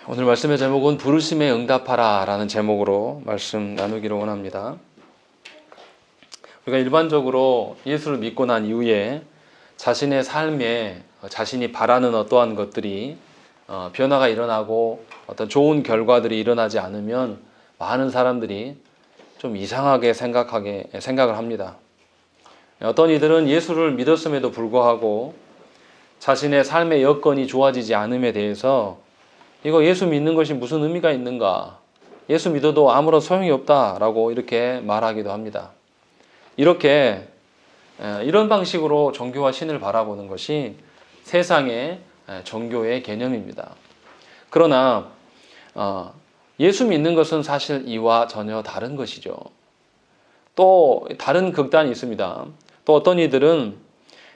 오늘 말씀의 제목은 부르심에 응답하라 라는 제목으로 말씀 나누기를 원합니다. 우리가 일반적으로 예수를 믿고 난 이후에 자신의 삶에 자신이 바라는 어떠한 것들이 변화가 일어나고 어떤 좋은 결과들이 일어나지 않으면 많은 사람들이 좀 이상하게 생각을 합니다. 어떤 이들은 예수를 믿었음에도 불구하고 자신의 삶의 여건이 좋아지지 않음에 대해서 이거 예수 믿는 것이 무슨 의미가 있는가? 예수 믿어도 아무런 소용이 없다라고 이렇게 말하기도 합니다. 이런 방식으로 종교와 신을 바라보는 것이 세상의 종교의 개념입니다. 그러나 예수 믿는 것은 사실 이와 전혀 다른 것이죠. 또 다른 극단이 있습니다. 또 어떤 이들은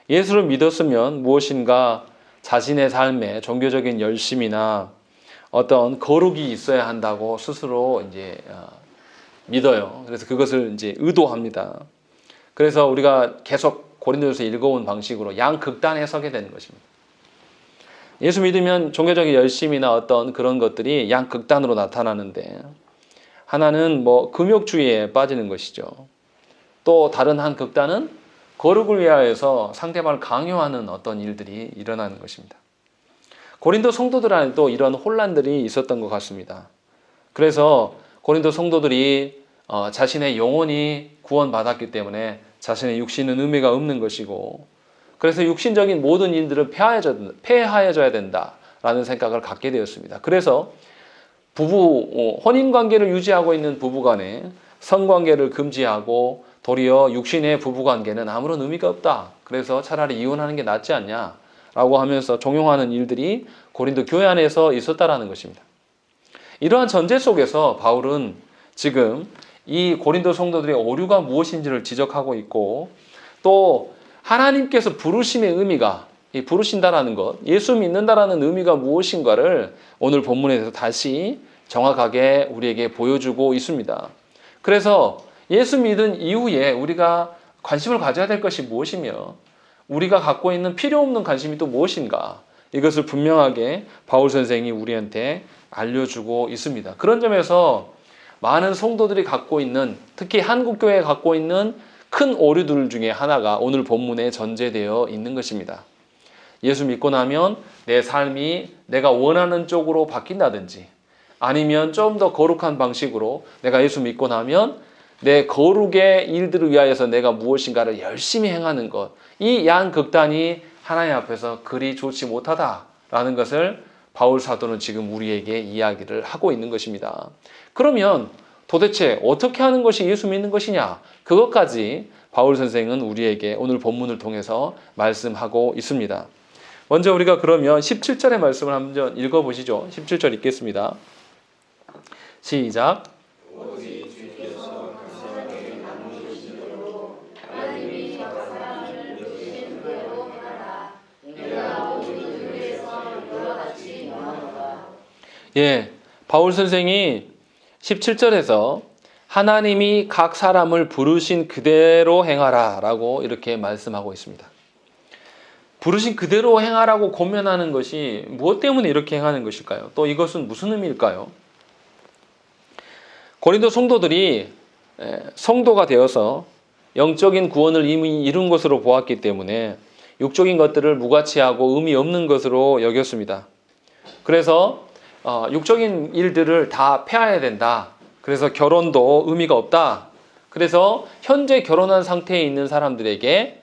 예수를 믿었으면 무엇인가 자신의 삶에 종교적인 열심이나 어떤 거룩이 있어야 한다고 스스로 믿어요. 그래서 그것을 의도합니다. 그래서 우리가 계속 고린도전서 읽어온 방식으로 양극단 해석이 되는 것입니다. 예수 믿으면 종교적인 열심이나 어떤 그런 것들이 양극단으로 나타나는데, 하나는 금욕주의에 빠지는 것이죠. 또 다른 한 극단은 거룩을 위하여서 상대방을 강요하는 어떤 일들이 일어나는 것입니다. 고린도 성도들 안에도 이런 혼란들이 있었던 것 같습니다. 그래서 고린도 성도들이 자신의 영혼이 구원받았기 때문에 자신의 육신은 의미가 없는 것이고, 그래서 육신적인 모든 일들은 폐하여져야 된다라는 생각을 갖게 되었습니다. 그래서 혼인관계를 유지하고 있는 부부간에 성관계를 금지하고 도리어 육신의 부부관계는 아무런 의미가 없다. 그래서 차라리 이혼하는 게 낫지 않냐 라고 하면서 종용하는 일들이 고린도 교회 안에서 있었다라는 것입니다. 이러한 전제 속에서 바울은 지금 이 고린도 성도들의 오류가 무엇인지를 지적하고 있고, 또 하나님께서 부르심의 의미가, 이 부르신다라는 것, 예수 믿는다라는 의미가 무엇인가를 오늘 본문에서 다시 정확하게 우리에게 보여주고 있습니다. 그래서 예수 믿은 이후에 우리가 관심을 가져야 될 것이 무엇이며 우리가 갖고 있는 필요 없는 관심이 또 무엇인가, 이것을 분명하게 바울 선생이 우리한테 알려주고 있습니다. 그런 점에서 많은 성도들이 갖고 있는, 특히 한국교회에 갖고 있는 큰 오류들 중에 하나가 오늘 본문에 전제되어 있는 것입니다. 예수 믿고 나면 내 삶이 내가 원하는 쪽으로 바뀐다든지, 아니면 좀 더 거룩한 방식으로 내가 예수 믿고 나면 내 거룩의 일들을 위하여서 내가 무엇인가를 열심히 행하는 것, 이 양극단이 하나님 앞에서 그리 좋지 못하다라는 것을 바울 사도는 지금 우리에게 이야기를 하고 있는 것입니다. 그러면 도대체 어떻게 하는 것이 예수 믿는 것이냐? 그것까지 바울 선생은 우리에게 오늘 본문을 통해서 말씀하고 있습니다. 먼저 우리가 그러면 17절의 말씀을 한번 읽어보시죠. 17절 읽겠습니다. 시작. 바울 선생이 17절에서 하나님이 각 사람을 부르신 그대로 행하라 라고 이렇게 말씀하고 있습니다. 부르신 그대로 행하라고 권면하는 것이 무엇 때문에 이렇게 행하는 것일까요? 또 이것은 무슨 의미일까요? 고린도 성도들이 성도가 되어서 영적인 구원을 이미 이룬 것으로 보았기 때문에 육적인 것들을 무가치하고 의미 없는 것으로 여겼습니다. 그래서 육적인 일들을 다 폐하해야 된다. 그래서 결혼도 의미가 없다. 그래서 현재 결혼한 상태에 있는 사람들에게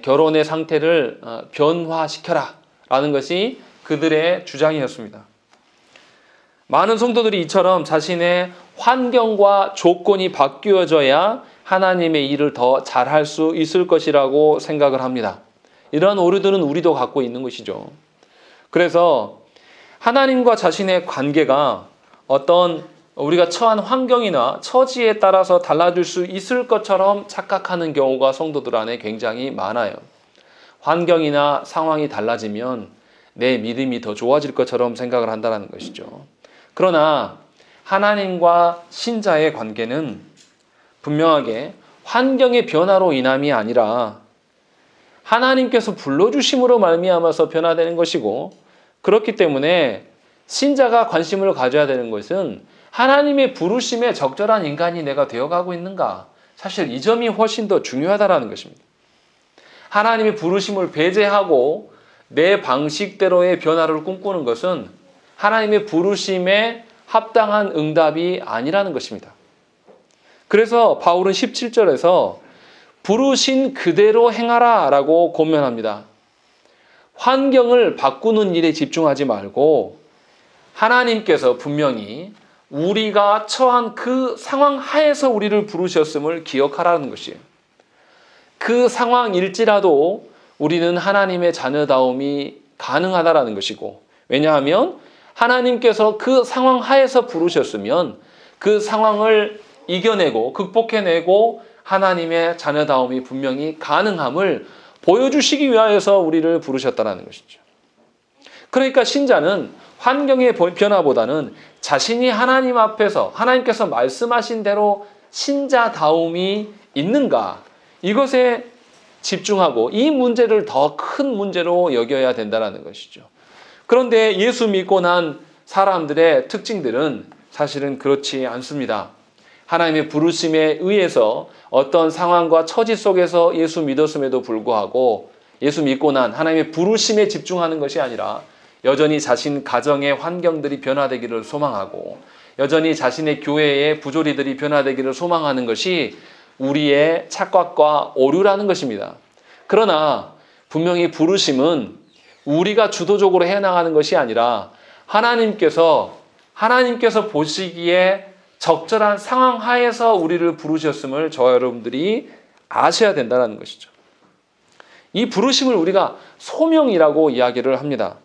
결혼의 상태를 변화시켜라 라는 것이 그들의 주장이었습니다. 많은 성도들이 이처럼 자신의 환경과 조건이 바뀌어져야 하나님의 일을 더 잘할 수 있을 것이라고 생각을 합니다. 이러한 오류들은 우리도 갖고 있는 것이죠. 그래서 하나님과 자신의 관계가 어떤 우리가 처한 환경이나 처지에 따라서 달라질 수 있을 것처럼 착각하는 경우가 성도들 안에 굉장히 많아요. 환경이나 상황이 달라지면 내 믿음이 더 좋아질 것처럼 생각을 한다는 것이죠. 그러나 하나님과 신자의 관계는 분명하게 환경의 변화로 인함이 아니라 하나님께서 불러주심으로 말미암아서 변화되는 것이고, 그렇기 때문에 신자가 관심을 가져야 되는 것은 하나님의 부르심에 적절한 인간이 내가 되어가고 있는가? 사실 이 점이 훨씬 더 중요하다는 것입니다. 하나님의 부르심을 배제하고 내 방식대로의 변화를 꿈꾸는 것은 하나님의 부르심에 합당한 응답이 아니라는 것입니다. 그래서 바울은 17절에서 부르신 그대로 행하라 라고 권면합니다. 환경을 바꾸는 일에 집중하지 말고 하나님께서 분명히 우리가 처한 그 상황 하에서 우리를 부르셨음을 기억하라는 것이에요. 그 상황일지라도 우리는 하나님의 자녀다움이 가능하다라는 것이고, 왜냐하면 하나님께서 그 상황 하에서 부르셨으면 그 상황을 이겨내고 극복해내고 하나님의 자녀다움이 분명히 가능함을 보여주시기 위하여서 우리를 부르셨다는 것이죠. 그러니까 신자는 환경의 변화보다는 자신이 하나님 앞에서 하나님께서 말씀하신 대로 신자다움이 있는가, 이것에 집중하고 이 문제를 더 큰 문제로 여겨야 된다는 것이죠. 그런데 예수 믿고 난 사람들의 특징들은 사실은 그렇지 않습니다. 하나님의 부르심에 의해서 어떤 상황과 처지 속에서 예수 믿었음에도 불구하고 예수 믿고 난 하나님의 부르심에 집중하는 것이 아니라 여전히 자신 가정의 환경들이 변화되기를 소망하고 여전히 자신의 교회의 부조리들이 변화되기를 소망하는 것이 우리의 착각과 오류라는 것입니다. 그러나 분명히 부르심은 우리가 주도적으로 해나가는 것이 아니라 하나님께서 보시기에 적절한 상황 하에서 우리를 부르셨음을 저와 여러분들이 아셔야 된다는 것이죠. 이 부르심을 우리가 소명이라고 이야기를 합니다.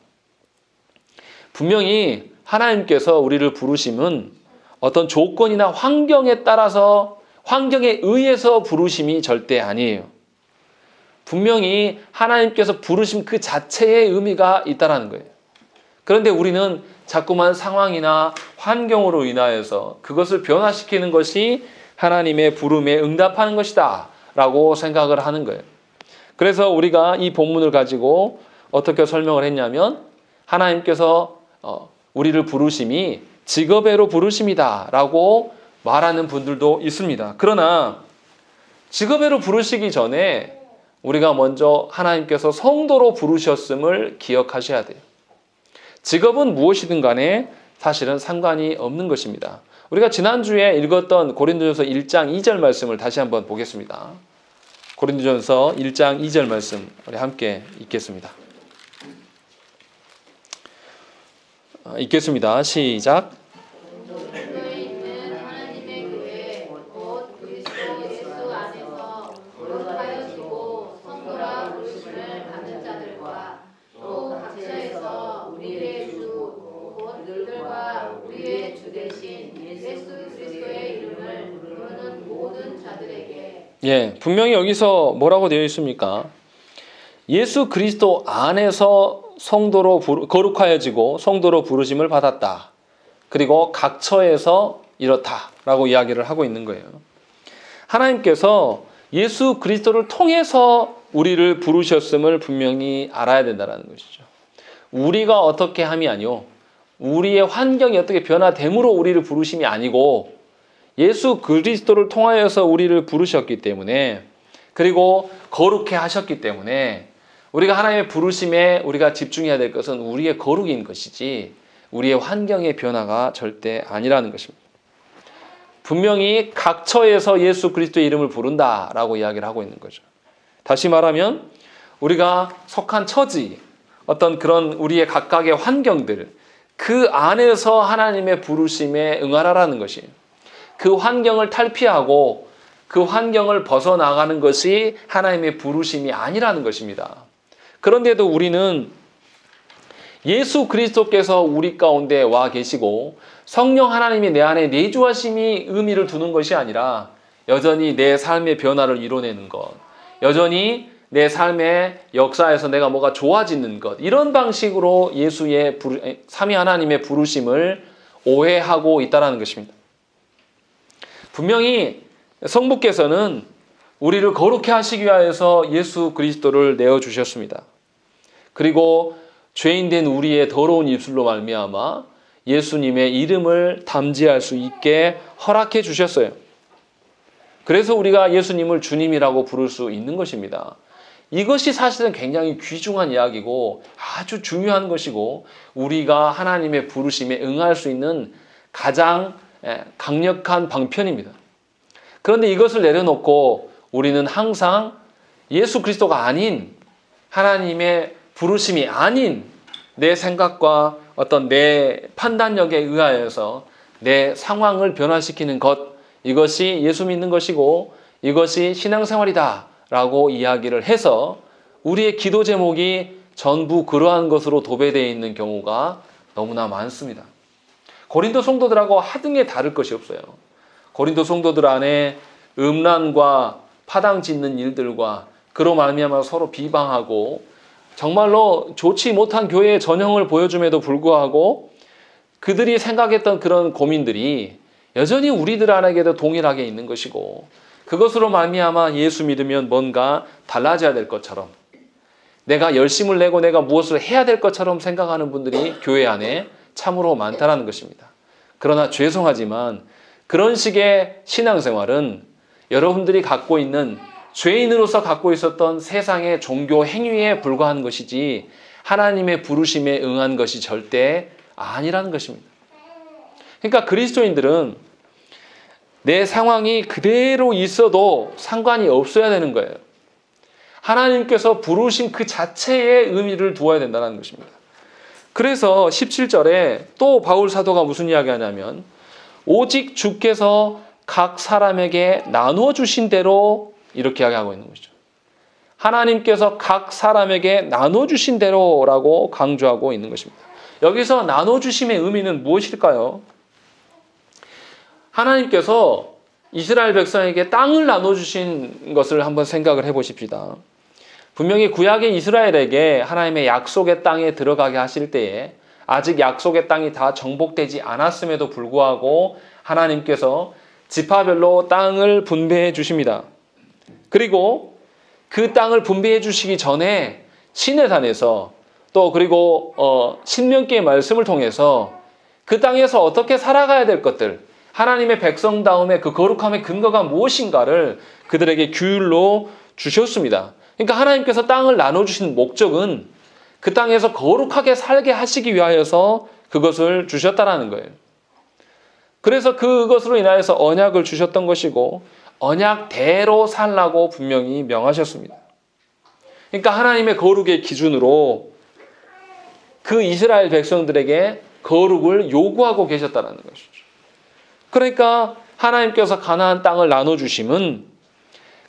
분명히 하나님께서 우리를 부르심은 어떤 조건이나 환경에 따라서 환경에 의해서 부르심이 절대 아니에요. 분명히 하나님께서 부르심 그 자체의 의미가 있다는 거예요. 그런데 우리는 자꾸만 상황이나 환경으로 인하여서 그것을 변화시키는 것이 하나님의 부름에 응답하는 것이다 라고 생각을 하는 거예요. 그래서 우리가 이 본문을 가지고 어떻게 설명을 했냐면 하나님께서 우리를 부르심이 직업애로 부르심이다 라고 말하는 분들도 있습니다. 그러나 직업애로 부르시기 전에 우리가 먼저 하나님께서 성도로 부르셨음을 기억하셔야 돼요. 직업은 무엇이든 간에 사실은 상관이 없는 것입니다. 우리가 지난주에 읽었던 고린도전서 1장 2절 말씀을 다시 한번 보겠습니다. 고린도전서 1장 2절 말씀 우리 함께 읽겠습니다. 읽겠습니다. 시작. 예, 분명히 여기서 뭐라고 되어 있습니까? 예수 그리스도 안에서 성도로 거룩하여지고 성도로 부르심을 받았다. 그리고 각처에서 이렇다라고 이야기를 하고 있는 거예요. 하나님께서 예수 그리스도를 통해서 우리를 부르셨음을 분명히 알아야 된다는 것이죠. 우리가 어떻게 함이 아니요, 우리의 환경이 어떻게 변화됨으로 우리를 부르심이 아니고 예수 그리스도를 통하여서 우리를 부르셨기 때문에, 그리고 거룩해 하셨기 때문에 우리가 하나님의 부르심에 우리가 집중해야 될 것은 우리의 거룩인 것이지 우리의 환경의 변화가 절대 아니라는 것입니다. 분명히 각처에서 예수 그리스도의 이름을 부른다라고 이야기를 하고 있는 거죠. 다시 말하면 우리가 속한 처지, 어떤 그런 우리의 각각의 환경들, 그 안에서 하나님의 부르심에 응하라라는 것이에요. 그 환경을 탈피하고 그 환경을 벗어나가는 것이 하나님의 부르심이 아니라는 것입니다. 그런데도 우리는 예수 그리스도께서 우리 가운데 와 계시고 성령 하나님이 내 안에 내주하심이 의미를 두는 것이 아니라 여전히 내 삶의 변화를 이뤄내는 것, 여전히 내 삶의 역사에서 내가 뭐가 좋아지는 것, 이런 방식으로 예수의 삼위 하나님의 부르심을 오해하고 있다는 것입니다. 분명히 성부께서는 우리를 거룩해 하시기 위하여서 예수 그리스도를 내어주셨습니다. 그리고 죄인된 우리의 더러운 입술로 말미암아 예수님의 이름을 담지할 수 있게 허락해 주셨어요. 그래서 우리가 예수님을 주님이라고 부를 수 있는 것입니다. 이것이 사실은 굉장히 귀중한 이야기고 아주 중요한 것이고 우리가 하나님의 부르심에 응할 수 있는 가장 강력한 방편입니다. 그런데 이것을 내려놓고 우리는 항상 예수 그리스도가 아닌 하나님의 부르심이 아닌 내 생각과 어떤 내 판단력에 의하여서 내 상황을 변화시키는 것, 이것이 예수 믿는 것이고 이것이 신앙생활이다 라고 이야기를 해서 우리의 기도 제목이 전부 그러한 것으로 도배되어 있는 경우가 너무나 많습니다. 고린도 성도들하고 하등에 다를 것이 없어요. 고린도 성도들 안에 음란과 파당 짓는 일들과 그로 말미암아 서로 비방하고 정말로 좋지 못한 교회의 전형을 보여줌에도 불구하고 그들이 생각했던 그런 고민들이 여전히 우리들 안에게도 동일하게 있는 것이고 그것으로 말미암아 예수 믿으면 뭔가 달라져야 될 것처럼 내가 열심을 내고 내가 무엇을 해야 될 것처럼 생각하는 분들이 교회 안에 참으로 많다는 것입니다. 그러나 죄송하지만 그런 식의 신앙생활은 여러분들이 갖고 있는 죄인으로서 갖고 있었던 세상의 종교 행위에 불과한 것이지 하나님의 부르심에 응한 것이 절대 아니라는 것입니다. 그러니까 그리스도인들은 내 상황이 그대로 있어도 상관이 없어야 되는 거예요. 하나님께서 부르신 그 자체에 의미를 두어야 된다는 것입니다. 그래서 17절에 또 바울 사도가 무슨 이야기하냐면 오직 주께서 각 사람에게 나누어 주신 대로 이렇게 이야기하고 있는 것이죠. 하나님께서 각 사람에게 나누어 주신 대로라고 강조하고 있는 것입니다. 여기서 나누어 주심의 의미는 무엇일까요? 하나님께서 이스라엘 백성에게 땅을 나눠주신 것을 한번 생각을 해보십시다. 분명히 구약의 이스라엘에게 하나님의 약속의 땅에 들어가게 하실 때에 아직 약속의 땅이 다 정복되지 않았음에도 불구하고 하나님께서 지파별로 땅을 분배해 주십니다. 그리고 그 땅을 분배해 주시기 전에 시내산에서 또 그리고 신명기의 말씀을 통해서 그 땅에서 어떻게 살아가야 될 것들 하나님의 백성다움의 그 거룩함의 근거가 무엇인가를 그들에게 규율로 주셨습니다. 그러니까 하나님께서 땅을 나눠주신 목적은 그 땅에서 거룩하게 살게 하시기 위하여서 그것을 주셨다라는 거예요. 그래서 그것으로 인하여서 언약을 주셨던 것이고 언약대로 살라고 분명히 명하셨습니다. 그러니까 하나님의 거룩의 기준으로 그 이스라엘 백성들에게 거룩을 요구하고 계셨다는 것이죠. 그러니까 하나님께서 가나안 땅을 나눠주심은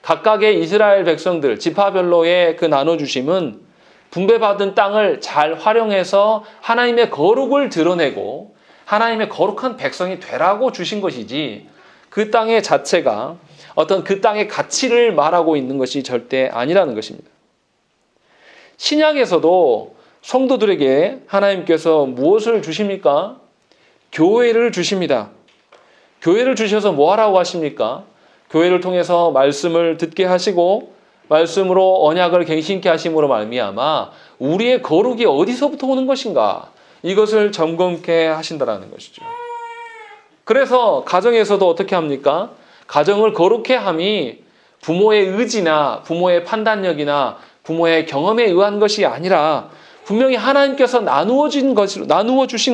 각각의 이스라엘 백성들 지파별로의 그 나눠주심은 분배받은 땅을 잘 활용해서 하나님의 거룩을 드러내고 하나님의 거룩한 백성이 되라고 주신 것이지 그 땅의 자체가 어떤 그 땅의 가치를 말하고 있는 것이 절대 아니라는 것입니다. 신약에서도 성도들에게 하나님께서 무엇을 주십니까? 교회를 주십니다. 교회를 주셔서 뭐 하라고 하십니까? 교회를 통해서 말씀을 듣게 하시고 말씀으로 언약을 갱신케 하심으로 말미암아 우리의 거룩이 어디서부터 오는 것인가? 이것을 점검케 하신다라는 것이죠. 그래서 가정에서도 어떻게 합니까? 가정을 거룩해 함이 부모의 의지나 부모의 판단력이나 부모의 경험에 의한 것이 아니라 분명히 하나님께서 나누어 주신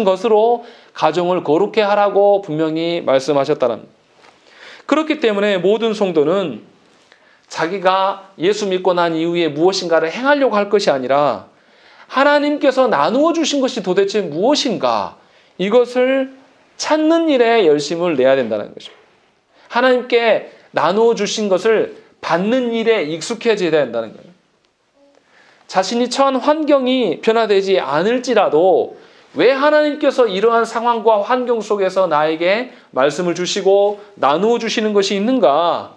것으로 가정을 거룩해 하라고 분명히 말씀하셨다는. 그렇기 때문에 모든 성도는 자기가 예수 믿고 난 이후에 무엇인가를 행하려고 할 것이 아니라 하나님께서 나누어 주신 것이 도대체 무엇인가 이것을 찾는 일에 열심을 내야 된다는 것입니다. 하나님께 나누어 주신 것을 받는 일에 익숙해져야 된다는 거예요. 자신이 처한 환경이 변화되지 않을지라도 왜 하나님께서 이러한 상황과 환경 속에서 나에게 말씀을 주시고 나누어 주시는 것이 있는가?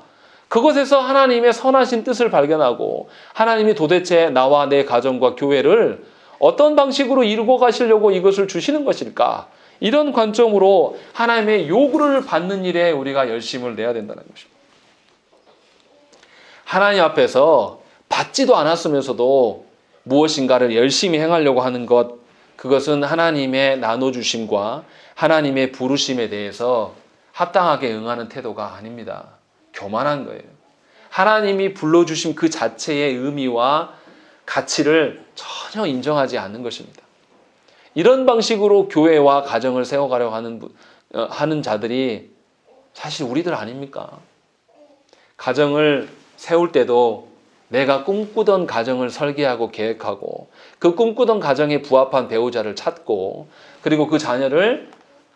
그것에서 하나님의 선하신 뜻을 발견하고 하나님이 도대체 나와 내 가정과 교회를 어떤 방식으로 이루고 가시려고 이것을 주시는 것일까? 이런 관점으로 하나님의 요구를 받는 일에 우리가 열심을 내야 된다는 것입니다. 하나님 앞에서 받지도 않았으면서도 무엇인가를 열심히 행하려고 하는 것, 그것은 하나님의 나눠주심과 하나님의 부르심에 대해서 합당하게 응하는 태도가 아닙니다. 교만한 거예요. 하나님이 불러주신 그 자체의 의미와 가치를 전혀 인정하지 않는 것입니다. 이런 방식으로 교회와 가정을 세워가려고 하는 자들이 사실 우리들 아닙니까? 가정을 세울 때도 내가 꿈꾸던 가정을 설계하고 계획하고 그 꿈꾸던 가정에 부합한 배우자를 찾고 그리고 그 자녀를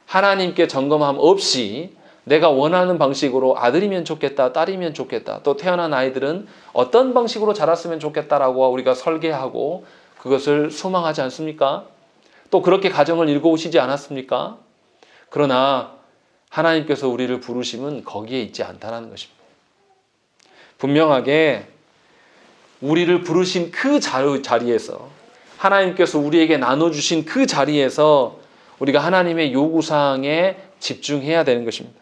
하나님께 점검함 없이 내가 원하는 방식으로 아들이면 좋겠다, 딸이면 좋겠다, 또 태어난 아이들은 어떤 방식으로 자랐으면 좋겠다라고 우리가 설계하고 그것을 소망하지 않습니까? 또 그렇게 가정을 일궈오시지 않았습니까? 그러나 하나님께서 우리를 부르심은 거기에 있지 않다는 것입니다. 분명하게 우리를 부르신 그 자리에서 하나님께서 우리에게 나눠주신 그 자리에서 우리가 하나님의 요구사항에 집중해야 되는 것입니다.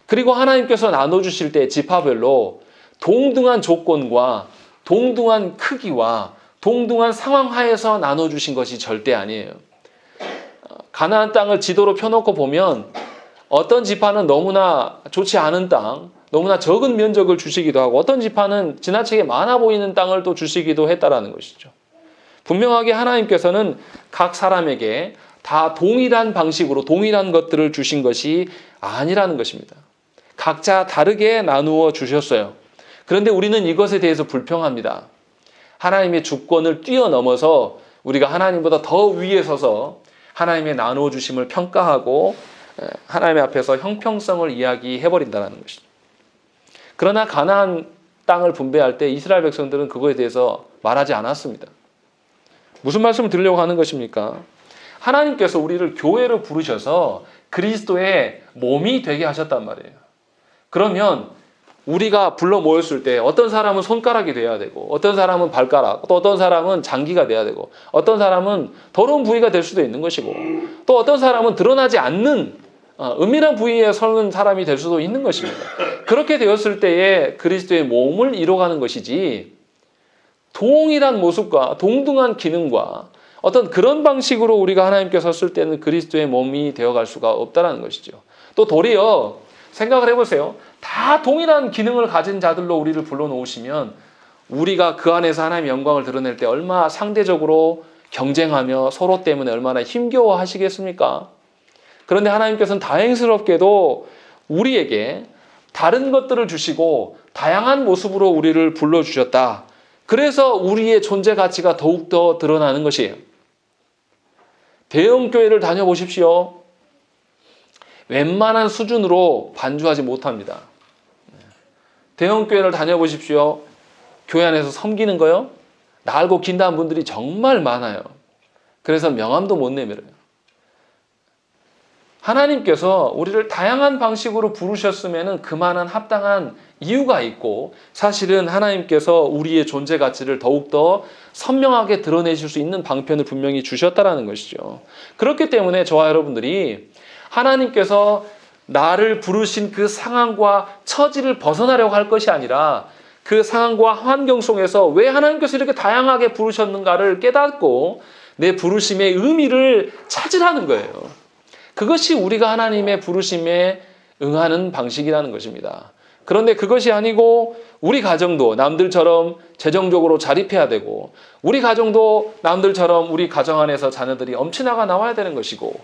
그리고 하나님께서 나눠주실 때 지파별로 동등한 조건과 동등한 크기와 동등한 상황 하에서 나눠주신 것이 절대 아니에요. 가나안 땅을 지도로 펴놓고 보면 어떤 지파는 너무나 좋지 않은 땅, 너무나 적은 면적을 주시기도 하고 어떤 지파는 지나치게 많아 보이는 땅을 또 주시기도 했다라는 것이죠. 분명하게 하나님께서는 각 사람에게 다 동일한 방식으로 동일한 것들을 주신 것이 아니라는 것입니다. 각자 다르게 나누어 주셨어요. 그런데 우리는 이것에 대해서 불평합니다. 하나님의 주권을 뛰어넘어서 우리가 하나님보다 더 위에 서서 하나님의 나누어 주심을 평가하고 하나님 앞에서 형평성을 이야기해버린다는 것이죠. 그러나 가나안 땅을 분배할 때 이스라엘 백성들은 그거에 대해서 말하지 않았습니다. 무슨 말씀을 드리려고 하는 것입니까? 하나님께서 우리를 교회로 부르셔서 그리스도의 몸이 되게 하셨단 말이에요. 그러면 우리가 불러 모였을 때 어떤 사람은 손가락이 돼야 되고 어떤 사람은 발가락, 또 어떤 사람은 장기가 돼야 되고 어떤 사람은 더러운 부위가 될 수도 있는 것이고 또 어떤 사람은 드러나지 않는 은밀한 부위에 서는 사람이 될 수도 있는 것입니다. 그렇게 되었을 때에 그리스도의 몸을 이뤄가는 것이지 동일한 모습과 동등한 기능과 어떤 그런 방식으로 우리가 하나님께 섰을 때는 그리스도의 몸이 되어갈 수가 없다는 것이죠. 또 도리어 생각을 해보세요. 다 동일한 기능을 가진 자들로 우리를 불러놓으시면 우리가 그 안에서 하나님의 영광을 드러낼 때 얼마나 상대적으로 경쟁하며 서로 때문에 얼마나 힘겨워 하시겠습니까? 그런데 하나님께서는 다행스럽게도 우리에게 다른 것들을 주시고 다양한 모습으로 우리를 불러주셨다. 그래서 우리의 존재 가치가 더욱더 드러나는 것이에요. 대형교회를 다녀보십시오. 웬만한 수준으로 반주하지 못합니다. 대형교회를 다녀보십시오. 교회 안에서 섬기는 거요? 날고 긴다는 분들이 정말 많아요. 그래서 명함도 못 내밀어요. 하나님께서 우리를 다양한 방식으로 부르셨으면 그만한 합당한 이유가 있고 사실은 하나님께서 우리의 존재 가치를 더욱더 선명하게 드러내실 수 있는 방편을 분명히 주셨다라는 것이죠. 그렇기 때문에 저와 여러분들이 하나님께서 나를 부르신 그 상황과 처지를 벗어나려고 할 것이 아니라 그 상황과 환경 속에서 왜 하나님께서 이렇게 다양하게 부르셨는가를 깨닫고 내 부르심의 의미를 찾으라는 거예요. 그것이 우리가 하나님의 부르심에 응하는 방식이라는 것입니다. 그런데 그것이 아니고 우리 가정도 남들처럼 재정적으로 자립해야 되고 우리 가정도 남들처럼 우리 가정 안에서 자녀들이 엄친아가 나와야 되는 것이고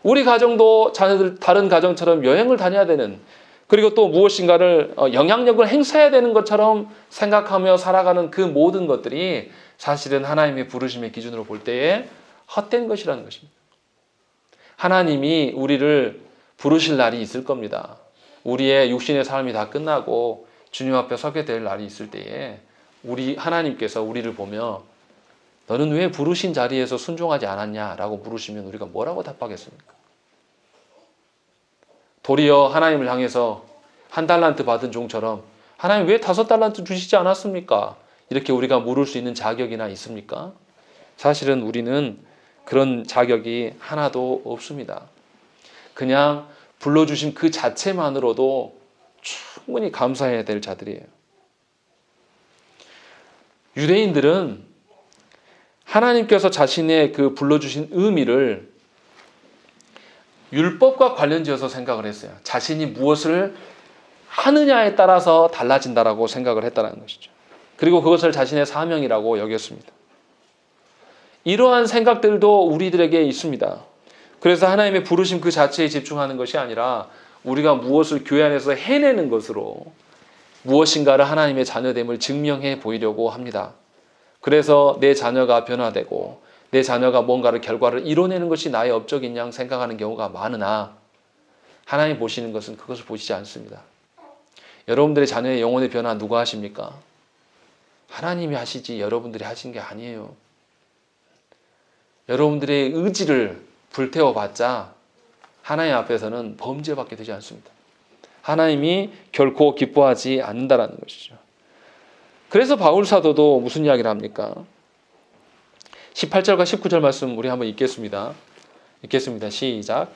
우리 가정도 자녀들 다른 가정처럼 여행을 다녀야 되는 그리고 또 무엇인가를 영향력을 행사해야 되는 것처럼 생각하며 살아가는 그 모든 것들이 사실은 하나님의 부르심의 기준으로 볼 때에 헛된 것이라는 것입니다. 하나님이 우리를 부르실 날이 있을 겁니다. 우리의 육신의 삶이 다 끝나고 주님 앞에 서게 될 날이 있을 때에 우리 하나님께서 우리를 보며 너는 왜 부르신 자리에서 순종하지 않았냐라고 물으시면 우리가 뭐라고 답하겠습니까? 도리어 하나님을 향해서 1달란트 받은 종처럼 하나님 왜 5달란트 주시지 않았습니까? 이렇게 우리가 물을 수 있는 자격이나 있습니까? 사실은 우리는 그런 자격이 하나도 없습니다. 그냥 불러주신 그 자체만으로도 충분히 감사해야 될 자들이에요. 유대인들은 하나님께서 자신의 그 불러주신 의미를 율법과 관련지어서 생각을 했어요. 자신이 무엇을 하느냐에 따라서 달라진다라고 생각을 했다는 것이죠. 그리고 그것을 자신의 사명이라고 여겼습니다. 이러한 생각들도 우리들에게 있습니다. 그래서 하나님의 부르심 그 자체에 집중하는 것이 아니라 우리가 무엇을 교회 안에서 해내는 것으로 무엇인가를 하나님의 자녀됨을 증명해 보이려고 합니다. 그래서 내 자녀가 변화되고 내 자녀가 뭔가를 결과를 이뤄내는 것이 나의 업적인 양 생각하는 경우가 많으나 하나님 보시는 것은 그것을 보시지 않습니다. 여러분들의 자녀의 영혼의 변화 누가 하십니까? 하나님이 하시지 여러분들이 하신 게 아니에요. 여러분들의 의지를 불태워봤자 하나님 앞에서는 범죄밖에 되지 않습니다. 하나님이 결코 기뻐하지 않는다라는 것이죠. 그래서 바울 사도도 무슨 이야기를 합니까? 18절과 19절 말씀 우리 한번 읽겠습니다. 읽겠습니다. 시작.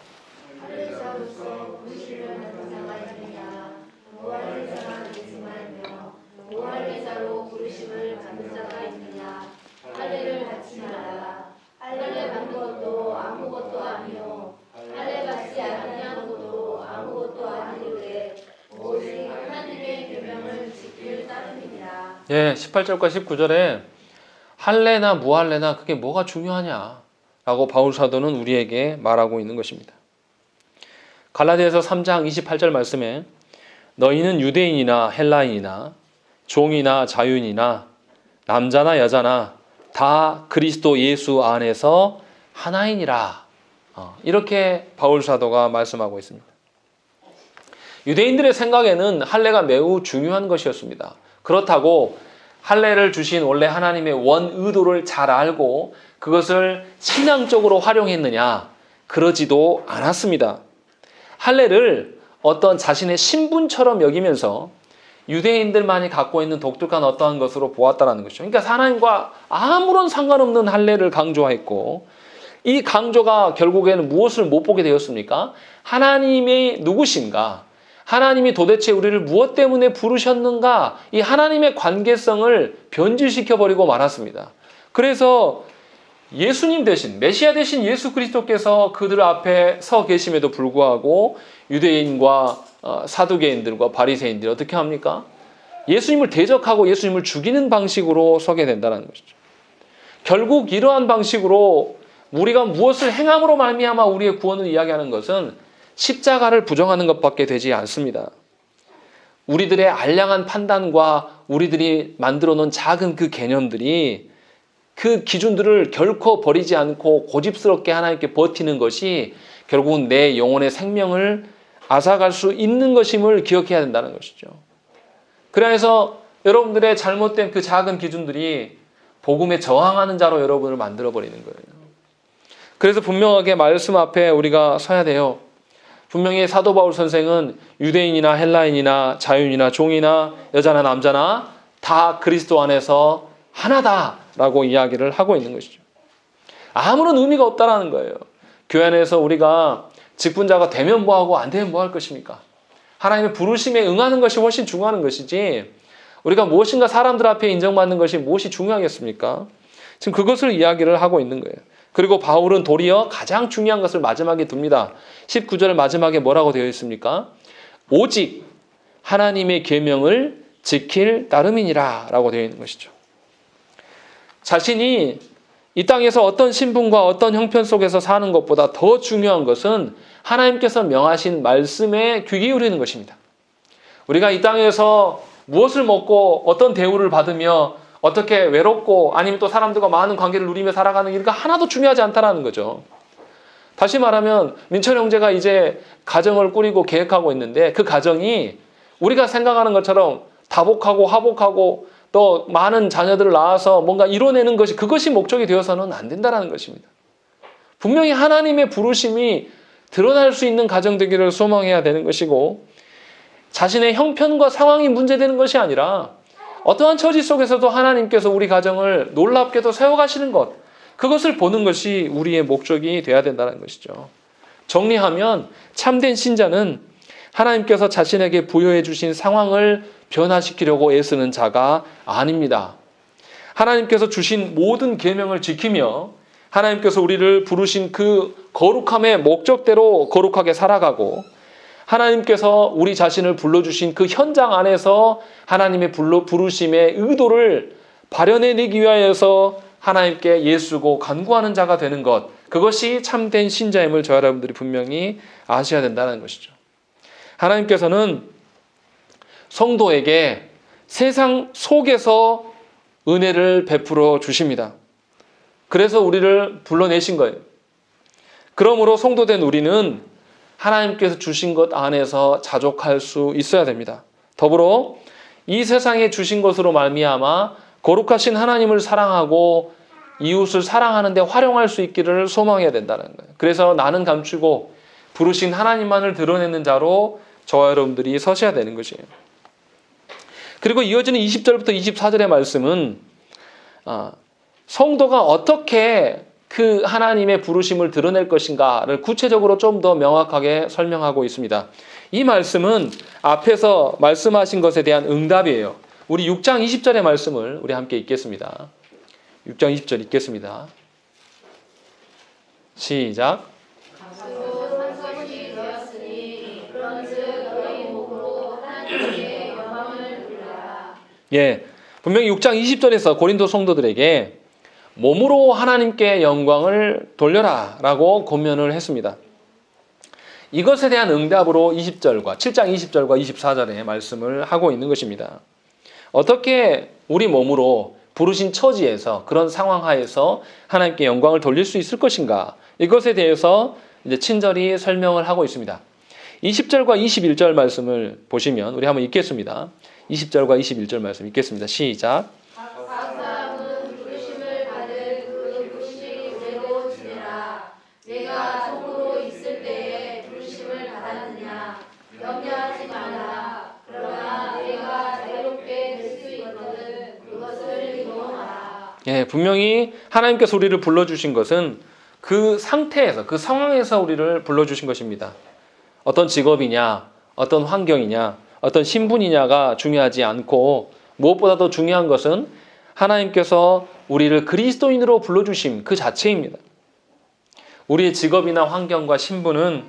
예, 18절과 19절에 할례나 무할례나 그게 뭐가 중요하냐라고 바울 사도는 우리에게 말하고 있는 것입니다. 갈라디아서 3장 28절 말씀에 너희는 유대인이나 헬라인이나 종이나 자유인이나 남자나 여자나 다 그리스도 예수 안에서 하나이니라. 이렇게 바울 사도가 말씀하고 있습니다. 유대인들의 생각에는 할례가 매우 중요한 것이었습니다. 그렇다고 할례를 주신 원래 하나님의 원 의도를 잘 알고 그것을 신앙적으로 활용했느냐? 그러지도 않았습니다. 할례를 어떤 자신의 신분처럼 여기면서 유대인들만이 갖고 있는 독특한 어떠한 것으로 보았다는 것이죠. 그러니까 하나님과 아무런 상관없는 할례를 강조했고 이 강조가 결국에는 무엇을 못 보게 되었습니까? 하나님의 누구신가? 하나님이 도대체 우리를 무엇 때문에 부르셨는가? 이 하나님의 관계성을 변질시켜버리고 말았습니다. 그래서 예수님 대신, 메시아 대신 예수 그리스도께서 그들 앞에 서 계심에도 불구하고 유대인과 사두개인들과 바리새인들이 어떻게 합니까? 예수님을 대적하고 예수님을 죽이는 방식으로 서게 된다는 것이죠. 결국 이러한 방식으로 우리가 무엇을 행함으로 말미암아 우리의 구원을 이야기하는 것은 십자가를 부정하는 것밖에 되지 않습니다. 우리들의 알량한 판단과 우리들이 만들어 놓은 작은 그 개념들이 그 기준들을 결코 버리지 않고 고집스럽게 하나님께 버티는 것이 결국은 내 영혼의 생명을 앗아갈 수 있는 것임을 기억해야 된다는 것이죠. 그래서 여러분들의 잘못된 그 작은 기준들이 복음에 저항하는 자로 여러분을 만들어버리는 거예요. 그래서 분명하게 말씀 앞에 우리가 서야 돼요. 분명히 사도 바울 선생은 유대인이나 헬라인이나 자유인이나 종이나 여자나 남자나 다 그리스도 안에서 하나다라고 이야기를 하고 있는 것이죠. 아무런 의미가 없다라는 거예요. 교회 안에서 우리가 직분자가 되면 뭐하고 안 되면 뭐할 것입니까? 하나님의 부르심에 응하는 것이 훨씬 중요한 것이지 우리가 무엇인가 사람들 앞에 인정받는 것이 무엇이 중요하겠습니까? 지금 그것을 이야기를 하고 있는 거예요. 그리고 바울은 도리어 가장 중요한 것을 마지막에 둡니다. 19절 마지막에 뭐라고 되어 있습니까? 오직 하나님의 계명을 지킬 따름이니라 라고 되어 있는 것이죠. 자신이 이 땅에서 어떤 신분과 어떤 형편 속에서 사는 것보다 더 중요한 것은 하나님께서 명하신 말씀에 귀 기울이는 것입니다. 우리가 이 땅에서 무엇을 먹고 어떤 대우를 받으며 어떻게 외롭고 아니면 또 사람들과 많은 관계를 누리며 살아가는 일가 하나도 중요하지 않다는 거죠. 다시 말하면 민철 형제가 이제 가정을 꾸리고 계획하고 있는데 그 가정이 우리가 생각하는 것처럼 다복하고 화복하고 또 많은 자녀들을 낳아서 뭔가 이뤄내는 것이 그것이 목적이 되어서는 안 된다는 것입니다. 분명히 하나님의 부르심이 드러날 수 있는 가정 되기를 소망해야 되는 것이고 자신의 형편과 상황이 문제되는 것이 아니라 어떠한 처지 속에서도 하나님께서 우리 가정을 놀랍게도 세워가시는 것 그것을 보는 것이 우리의 목적이 되어야 된다는 것이죠. 정리하면 참된 신자는 하나님께서 자신에게 부여해 주신 상황을 변화시키려고 애쓰는 자가 아닙니다. 하나님께서 주신 모든 계명을 지키며 하나님께서 우리를 부르신 그 거룩함의 목적대로 거룩하게 살아가고 하나님께서 우리 자신을 불러주신 그 현장 안에서 하나님의 부르심의 의도를 발현해내기 위하여서 하나님께 예수고 간구하는 자가 되는 것, 그것이 참된 신자임을 저 여러분들이 분명히 아셔야 된다는 것이죠. 하나님께서는 성도에게 세상 속에서 은혜를 베풀어 주십니다. 그래서 우리를 불러내신 거예요. 그러므로 성도된 우리는 하나님께서 주신 것 안에서 자족할 수 있어야 됩니다. 더불어 이 세상에 주신 것으로 말미암아 거룩하신 하나님을 사랑하고 이웃을 사랑하는 데 활용할 수 있기를 소망해야 된다는 거예요. 그래서 나는 감추고 부르신 하나님만을 드러내는 자로 저와 여러분들이 서셔야 되는 것이에요. 그리고 이어지는 20절부터 24절의 말씀은 성도가 어떻게 그 하나님의 부르심을 드러낼 것인가를 구체적으로 좀 더 명확하게 설명하고 있습니다. 이 말씀은 앞에서 말씀하신 것에 대한 응답이에요. 우리 6장 20절의 말씀을 우리 함께 읽겠습니다. 6장 20절 읽겠습니다. 시작. 예, 분명히 6장 20절에서 고린도 성도들에게 몸으로 하나님께 영광을 돌려라 라고 권면을 했습니다. 이것에 대한 응답으로 20절과 7장 20절과 24절에 말씀을 하고 있는 것입니다. 어떻게 우리 몸으로 부르신 처지에서 그런 상황 하에서 하나님께 영광을 돌릴 수 있을 것인가, 이것에 대해서 이제 친절히 설명을 하고 있습니다. 20절과 21절 말씀을 보시면 우리 한번 읽겠습니다. 20절과 21절 말씀 읽겠습니다. 시작. 예, 분명히 하나님께서 우리를 불러주신 것은 그 상태에서, 그 상황에서 우리를 불러주신 것입니다. 어떤 직업이냐, 어떤 환경이냐, 어떤 신분이냐가 중요하지 않고 무엇보다도 중요한 것은 하나님께서 우리를 그리스도인으로 불러주심 그 자체입니다. 우리의 직업이나 환경과 신분은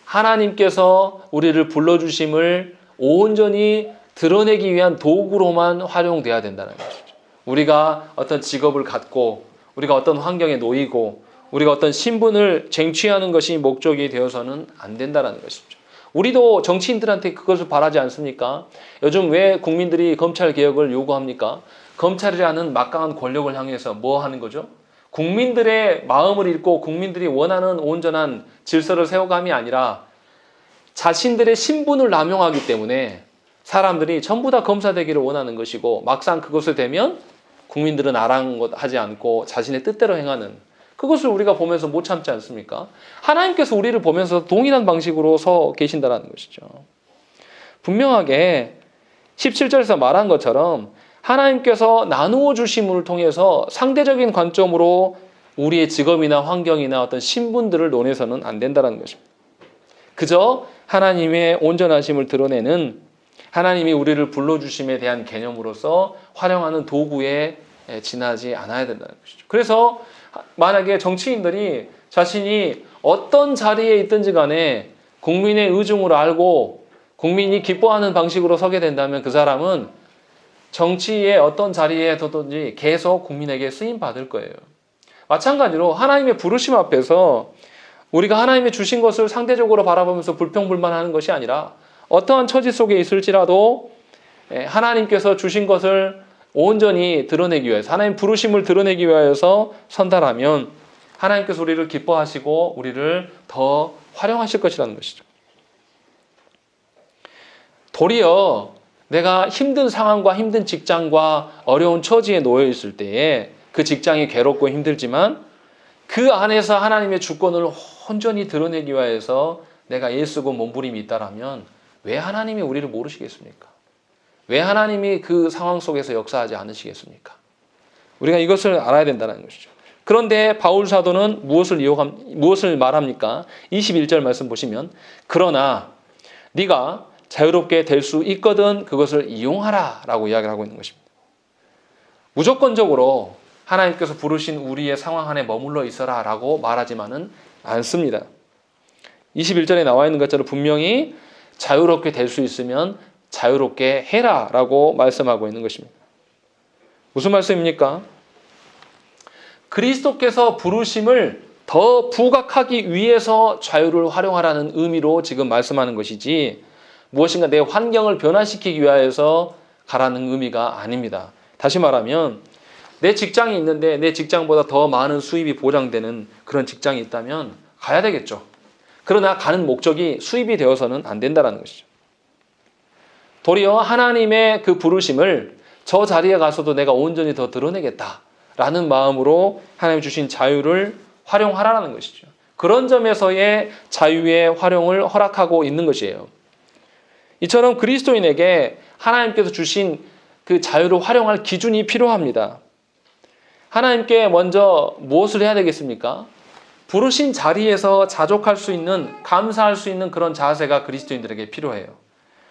하나님께서 우리를 불러주심을 온전히 드러내기 위한 도구로만 활용돼야 된다는 것이죠. 우리가 어떤 직업을 갖고 우리가 어떤 환경에 놓이고 우리가 어떤 신분을 쟁취하는 것이 목적이 되어서는 안 된다는 것이죠. 우리도 정치인들한테 그것을 바라지 않습니까? 요즘 왜 국민들이 검찰개혁을 요구합니까? 검찰이라는 막강한 권력을 향해서 뭐 하는 거죠? 국민들의 마음을 읽고 국민들이 원하는 온전한 질서를 세워감이 아니라 자신들의 신분을 남용하기 때문에 사람들이 전부 다 검사 되기를 원하는 것이고 막상 그것을 되면 국민들은 아랑곳하지 않고 자신의 뜻대로 행하는, 그것을 우리가 보면서 못 참지 않습니까? 하나님께서 우리를 보면서 동일한 방식으로 서 계신다는 것이죠. 분명하게 17절에서 말한 것처럼 하나님께서 나누어 주심을 통해서 상대적인 관점으로 우리의 직업이나 환경이나 어떤 신분들을 논해서는 안 된다는 것입니다. 그저 하나님의 온전하심을 드러내는, 하나님이 우리를 불러주심에 대한 개념으로서 활용하는 도구에 지나지 않아야 된다는 것이죠. 그래서 만약에 정치인들이 자신이 어떤 자리에 있든지 간에 국민의 의중을 알고 국민이 기뻐하는 방식으로 서게 된다면 그 사람은 정치의 어떤 자리에 뒀든지 계속 국민에게 쓰임 받을 거예요. 마찬가지로 하나님의 부르심 앞에서 우리가 하나님의 주신 것을 상대적으로 바라보면서 불평불만하는 것이 아니라 어떠한 처지 속에 있을지라도 하나님께서 주신 것을 온전히 드러내기 위해서, 하나님 부르심을 드러내기 위해서 선달하면 하나님께서 우리를 기뻐하시고 우리를 더 활용하실 것이라는 것이죠. 도리어 내가 힘든 상황과 힘든 직장과 어려운 처지에 놓여 있을 때에 그 직장이 괴롭고 힘들지만 그 안에서 하나님의 주권을 온전히 드러내기 위해서 내가 애쓰고 몸부림이 있다라면 왜 하나님이 우리를 모르시겠습니까? 왜 하나님이 그 상황 속에서 역사하지 않으시겠습니까? 우리가 이것을 알아야 된다는 것이죠. 그런데 바울 사도는 무엇을 말합니까? 21절 말씀 보시면 그러나 네가 자유롭게 될 수 있거든 그것을 이용하라 라고 이야기를 하고 있는 것입니다. 무조건적으로 하나님께서 부르신 우리의 상황 안에 머물러 있어라 라고 말하지만은 않습니다. 21절에 나와 있는 것처럼 분명히 자유롭게 될 수 있으면 자유롭게 해라 라고 말씀하고 있는 것입니다. 무슨 말씀입니까? 그리스도께서 부르심을 더 부각하기 위해서 자유를 활용하라는 의미로 지금 말씀하는 것이지 무엇인가 내 환경을 변화시키기 위해서 가라는 의미가 아닙니다. 다시 말하면 내 직장이 있는데 내 직장보다 더 많은 수입이 보장되는 그런 직장이 있다면 가야 되겠죠. 그러나 가는 목적이 수입이 되어서는 안 된다는 것이죠. 도리어 하나님의 그 부르심을 저 자리에 가서도 내가 온전히 더 드러내겠다라는 마음으로 하나님 주신 자유를 활용하라는 것이죠. 그런 점에서의 자유의 활용을 허락하고 있는 것이에요. 이처럼 그리스도인에게 하나님께서 주신 그 자유를 활용할 기준이 필요합니다. 하나님께 먼저 무엇을 해야 되겠습니까? 부르신 자리에서 자족할 수 있는, 감사할 수 있는 그런 자세가 그리스도인들에게 필요해요.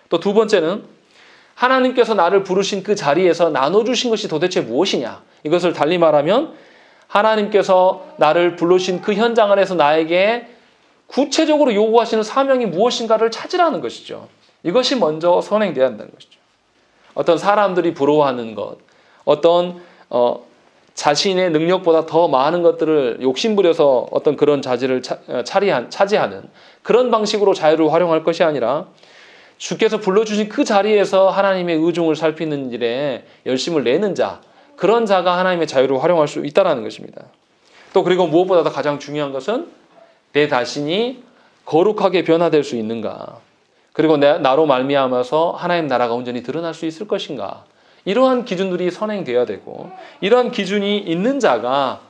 또 두 번째는 하나님께서 나를 부르신 그 자리에서 나눠주신 것이 도대체 무엇이냐? 이것을 달리 말하면 하나님께서 나를 부르신 그 현장 안에서 나에게 구체적으로 요구하시는 사명이 무엇인가를 찾으라는 것이죠. 이것이 먼저 선행되어야 한다는 것이죠. 어떤 사람들이 부러워하는 것, 어떤 자신의 능력보다 더 많은 것들을 욕심부려서 어떤 그런 자질을 차지하는 그런 방식으로 자유를 활용할 것이 아니라 주께서 불러주신 그 자리에서 하나님의 의중을 살피는 일에 열심을 내는 자, 그런 자가 하나님의 자유를 활용할 수 있다는 것입니다. 또 그리고 무엇보다도 가장 중요한 것은 내 자신이 거룩하게 변화될 수 있는가, 그리고 나로 말미암아서 하나님 나라가 온전히 드러날 수 있을 것인가, 이러한 기준들이 선행되어야 되고, 이러한 기준이 있는 자가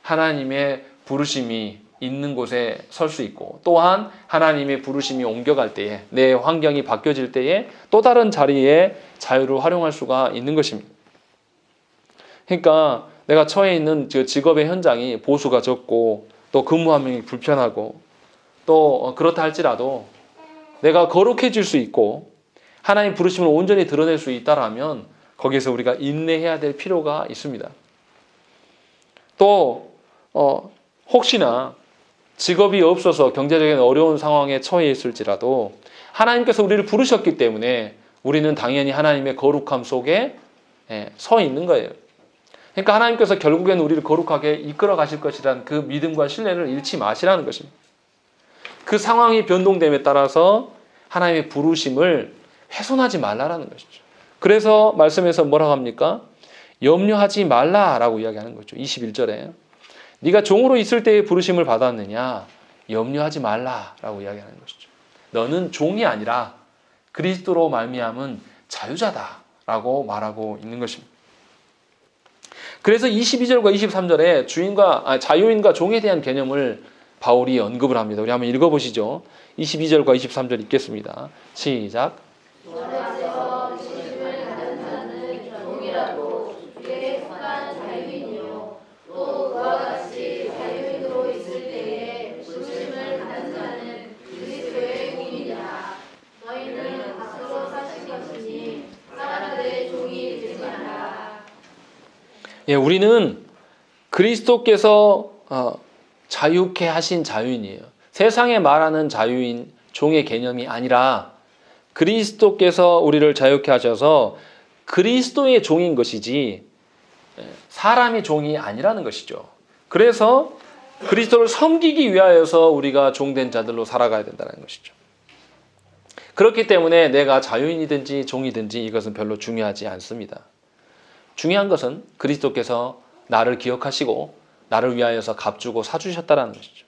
하나님의 부르심이 있는 곳에 설 수 있고, 또한 하나님의 부르심이 옮겨갈 때에, 내 환경이 바뀌어질 때에 또 다른 자리에 자유를 활용할 수가 있는 것입니다. 그러니까 내가 처해 있는 직업의 현장이 보수가 적고 또 근무 환경이 불편하고 또 그렇다 할지라도 내가 거룩해질 수 있고 하나님 부르심을 온전히 드러낼 수 있다라면 거기에서 우리가 인내해야 될 필요가 있습니다. 또 혹시나 직업이 없어서 경제적인 어려운 상황에 처해 있을지라도 하나님께서 우리를 부르셨기 때문에 우리는 당연히 하나님의 거룩함 속에 서 있는 거예요. 그러니까 하나님께서 결국에는 우리를 거룩하게 이끌어 가실 것이라는 그 믿음과 신뢰를 잃지 마시라는 것입니다. 그 상황이 변동됨에 따라서 하나님의 부르심을 훼손하지 말라라는 것이죠. 그래서 말씀에서 뭐라고 합니까? 염려하지 말라라고 이야기하는 거죠. 21절에 네가 종으로 있을 때의 부르심을 받았느냐? 염려하지 말라라고 이야기하는 것이죠. 너는 종이 아니라 그리스도로 말미암은 자유자다라고 말하고 있는 것입니다. 그래서 22절과 23절에 자유인과 종에 대한 개념을 바울이 언급을 합니다. 우리 한번 읽어보시죠. 22절과 23절 읽겠습니다. 시작. 예, 우리는 그리스도께서 자유케 하신 자유인이에요. 세상에 말하는 자유인, 종의 개념이 아니라 그리스도께서 우리를 자유케 하셔서 그리스도의 종인 것이지 사람의 종이 아니라는 것이죠. 그래서 그리스도를 섬기기 위하여서 우리가 종된 자들로 살아가야 된다는 것이죠. 그렇기 때문에 내가 자유인이든지 종이든지 이것은 별로 중요하지 않습니다. 중요한 것은 그리스도께서 나를 기억하시고 나를 위하여서 값주고 사주셨다는 것이죠.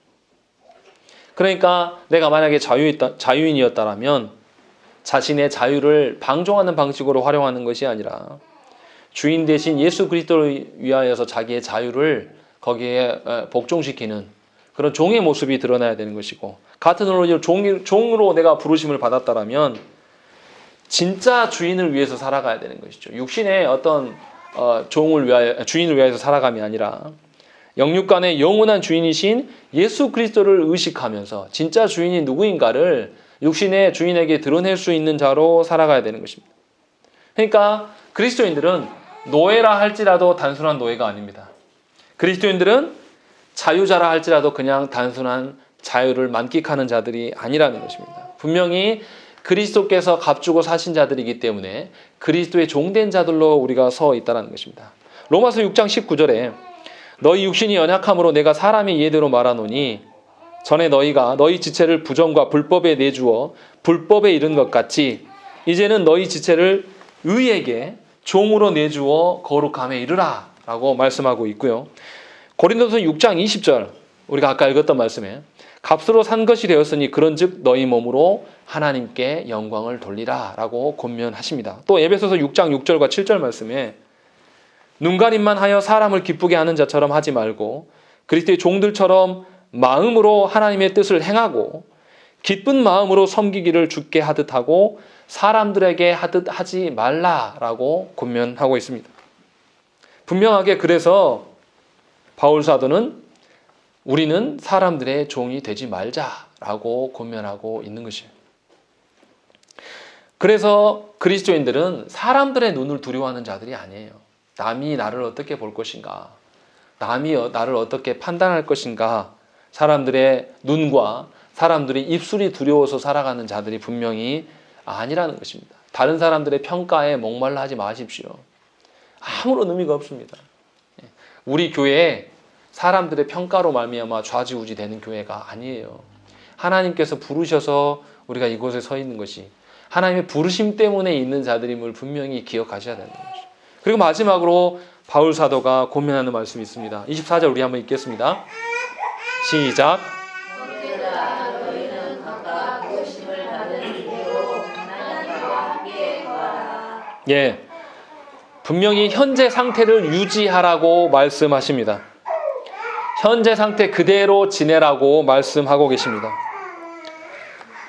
그러니까 내가 만약에 자유인이었다면 자신의 자유를 방종하는 방식으로 활용하는 것이 아니라 주인 대신 예수 그리스도를 위하여서 자기의 자유를 거기에 복종시키는 그런 종의 모습이 드러나야 되는 것이고, 같은 논리로 종으로 내가 부르심을 받았다면 진짜 주인을 위해서 살아가야 되는 것이죠. 육신의 어떤 주인을 위하여서 살아감이 아니라 영육간의 영원한 주인이신 예수 그리스도를 의식하면서 진짜 주인이 누구인가를 육신의 주인에게 드러낼 수 있는 자로 살아가야 되는 것입니다. 그러니까 그리스도인들은 노예라 할지라도 단순한 노예가 아닙니다. 그리스도인들은 자유자라 할지라도 그냥 단순한 자유를 만끽하는 자들이 아니라는 것입니다. 분명히 그리스도께서 값주고 사신 자들이기 때문에 그리스도의 종된 자들로 우리가 서 있다는 것입니다. 로마서 6장 19절에 너희 육신이 연약함으로 내가 사람의 이해대로 말하노니 전에 너희가 너희 지체를 부정과 불법에 내주어 불법에 이른 것 같이 이제는 너희 지체를 의에게 종으로 내주어 거룩함에 이르라 라고 말씀하고 있고요. 고린도서 6장 20절 우리가 아까 읽었던 말씀에 값으로 산 것이 되었으니 그런즉 너희 몸으로 하나님께 영광을 돌리라 라고 권면하십니다. 또 에베소서 6장 6절과 7절 말씀에 눈가림만 하여 사람을 기쁘게 하는 자처럼 하지 말고 그리스도의 종들처럼 마음으로 하나님의 뜻을 행하고 기쁜 마음으로 섬기기를 주께 하듯 하고 사람들에게 하듯 하지 말라라고 권면하고 있습니다. 분명하게 그래서 바울 사도는 우리는 사람들의 종이 되지 말자라고 권면하고 있는 것이에요. 그래서 그리스도인들은 사람들의 눈을 두려워하는 자들이 아니에요. 남이 나를 어떻게 볼 것인가? 남이 나를 어떻게 판단할 것인가? 사람들의 눈과 사람들의 입술이 두려워서 살아가는 자들이 분명히 아니라는 것입니다. 다른 사람들의 평가에 목말라 하지 마십시오. 아무런 의미가 없습니다. 우리 교회에 사람들의 평가로 말미암아 좌지우지 되는 교회가 아니에요. 하나님께서 부르셔서 우리가 이곳에 서 있는 것이 하나님의 부르심 때문에 있는 자들임을 분명히 기억하셔야 되는 거죠. 그리고 마지막으로 바울 사도가 고민하는 말씀이 있습니다. 24절 우리 한번 읽겠습니다. 시작. 예, 분명히 현재 상태를 유지하라고 말씀하십니다. 현재 상태 그대로 지내라고 말씀하고 계십니다.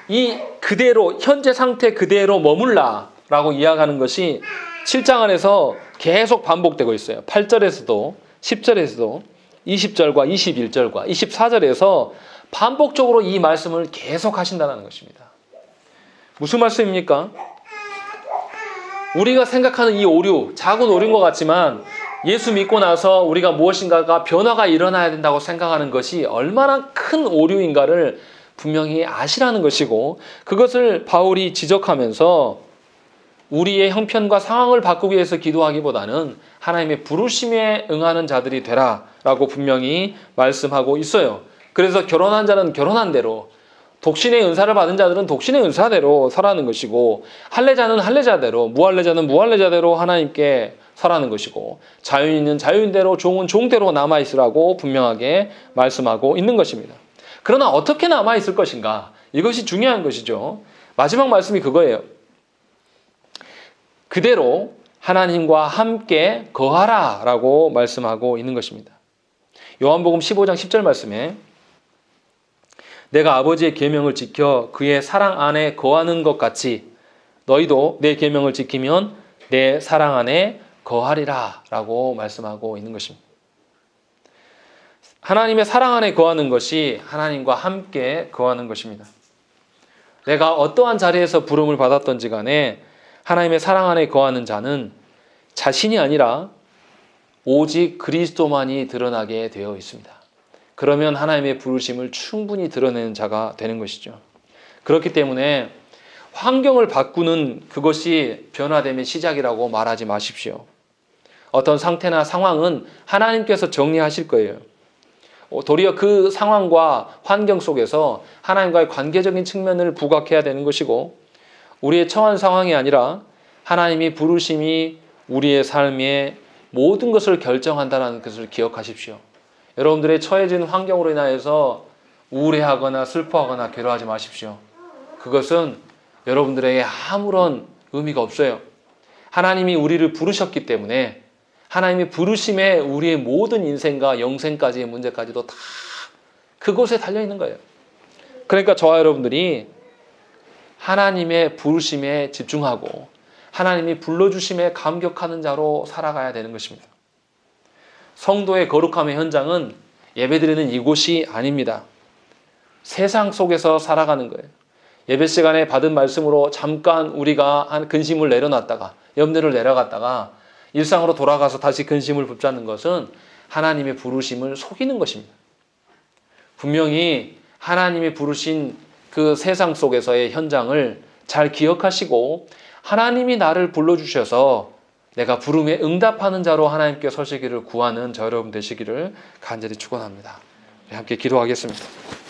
이 그대로 현재 상태 그대로 머물라라고 이야기하는 것이 7장 안에서 계속 반복되고 있어요. 8절에서도 10절에서도 20절과 21절과 24절에서 반복적으로 이 말씀을 계속 하신다는 것입니다. 무슨 말씀입니까? 우리가 생각하는 이 오류, 작은 오류인 것 같지만 예수 믿고 나서 우리가 무엇인가가 변화가 일어나야 된다고 생각하는 것이 얼마나 큰 오류인가를 분명히 아시라는 것이고, 그것을 바울이 지적하면서 우리의 형편과 상황을 바꾸기 위해서 기도하기보다는 하나님의 부르심에 응하는 자들이 되라 라고 분명히 말씀하고 있어요. 그래서 결혼한 자는 결혼한 대로, 독신의 은사를 받은 자들은 독신의 은사대로 설하는 것이고, 할례자는 할례자대로, 무할례자는 무할례자대로 하나님께 설하는 것이고, 자유인은 자유인대로, 종은 종대로 남아있으라고 분명하게 말씀하고 있는 것입니다. 그러나 어떻게 남아있을 것인가? 이것이 중요한 것이죠. 마지막 말씀이 그거예요. 그대로 하나님과 함께 거하라 라고 말씀하고 있는 것입니다. 요한복음 15장 10절 말씀에 내가 아버지의 계명을 지켜 그의 사랑 안에 거하는 것 같이 너희도 내 계명을 지키면 내 사랑 안에 거하리라 라고 말씀하고 있는 것입니다. 하나님의 사랑 안에 거하는 것이 하나님과 함께 거하는 것입니다. 내가 어떠한 자리에서 부름을 받았던지 간에 하나님의 사랑 안에 거하는 자는 자신이 아니라 오직 그리스도만이 드러나게 되어 있습니다. 그러면 하나님의 부르심을 충분히 드러내는 자가 되는 것이죠. 그렇기 때문에 환경을 바꾸는 그것이 변화됨의 시작이라고 말하지 마십시오. 어떤 상태나 상황은 하나님께서 정리하실 거예요. 도리어 그 상황과 환경 속에서 하나님과의 관계적인 측면을 부각해야 되는 것이고, 우리의 처한 상황이 아니라 하나님이 부르심이 우리의 삶의 모든 것을 결정한다는 것을 기억하십시오. 여러분들의 처해진 환경으로 인하여서 우울해하거나 슬퍼하거나 괴로워하지 마십시오. 그것은 여러분들에게 아무런 의미가 없어요. 하나님이 우리를 부르셨기 때문에 하나님의 부르심에 우리의 모든 인생과 영생까지의 문제까지도 다 그곳에 달려있는 거예요. 그러니까 저와 여러분들이 하나님의 부르심에 집중하고 하나님이 불러주심에 감격하는 자로 살아가야 되는 것입니다. 성도의 거룩함의 현장은 예배드리는 이곳이 아닙니다. 세상 속에서 살아가는 거예요. 예배 시간에 받은 말씀으로 잠깐 우리가 한 근심을 내려놨다가 염려를 내려갔다가 일상으로 돌아가서 다시 근심을 붙잡는 것은 하나님의 부르심을 속이는 것입니다. 분명히 하나님이 부르신 그 세상 속에서의 현장을 잘 기억하시고 하나님이 나를 불러주셔서 내가 부름에 응답하는 자로 하나님께 서시기를 구하는 저 여러분 되시기를 간절히 축원합니다. 함께 기도하겠습니다.